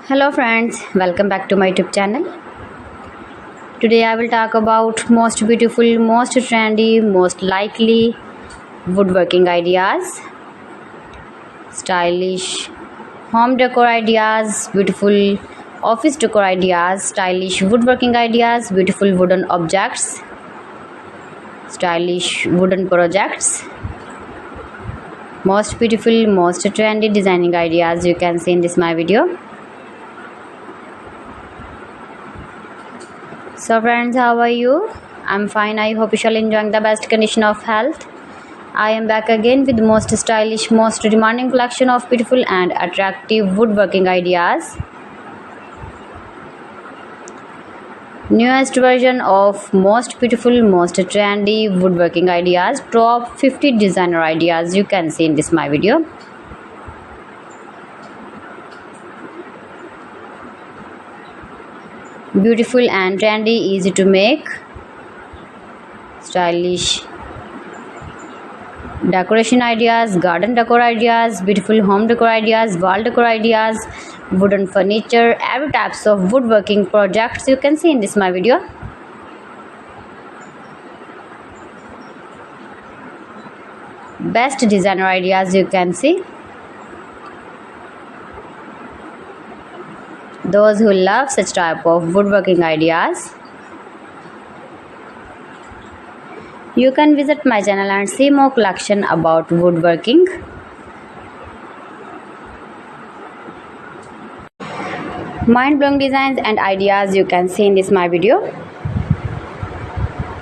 Hello friends, welcome back to my YouTube channel. Today I will talk about most beautiful, most trendy, most likely woodworking ideas, stylish home decor ideas, beautiful office decor ideas, stylish woodworking ideas, beautiful wooden objects, stylish wooden projects, most beautiful, most trendy designing ideas you can see in this my video. So friends, how are you? I'm fine. I hope you shall enjoying the best condition of health. I am back again with the most stylish, most demanding collection of beautiful and attractive woodworking ideas. Newest version of most beautiful, most trendy woodworking ideas. Top 50 designer ideas you can see in this my video. Beautiful and trendy, easy to make, stylish decoration ideas, garden decor ideas, beautiful home decor ideas, wall decor ideas, wooden furniture, every types of woodworking projects you can see in this my video. Best designer ideas you can see. Those who love such type of woodworking ideas, you can visit my channel and see more collection about woodworking. Mind-blowing designs and ideas you can see in this my video.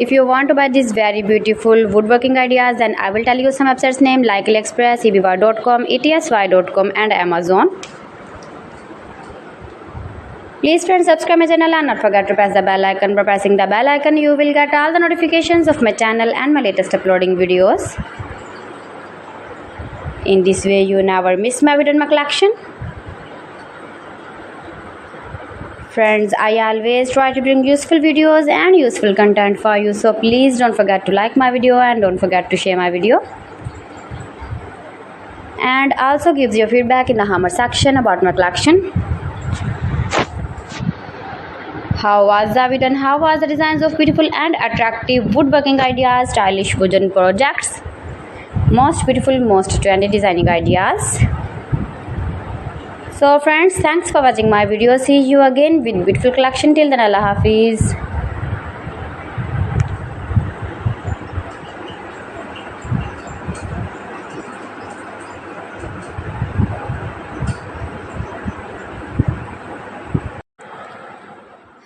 If you want to buy these very beautiful woodworking ideas, then I will tell you some websites name like AliExpress, eBay.com, ETSY.com and Amazon. Please friends, subscribe my channel and not forget to press the bell icon. By pressing the bell icon, you will get all the notifications of my channel and my latest uploading videos. In this way, you never miss my video in my collection. Friends, I always try to bring useful videos and useful content for you. So please don't forget to like my video and don't forget to share my video. And also gives your feedback in the comment section about my collection. How was the video and how was the designs of beautiful and attractive woodworking ideas, stylish wooden projects, most beautiful, most trendy designing ideas. So friends, thanks for watching my video. See you again with beautiful collection. Till then, Allah Hafiz.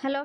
Hello.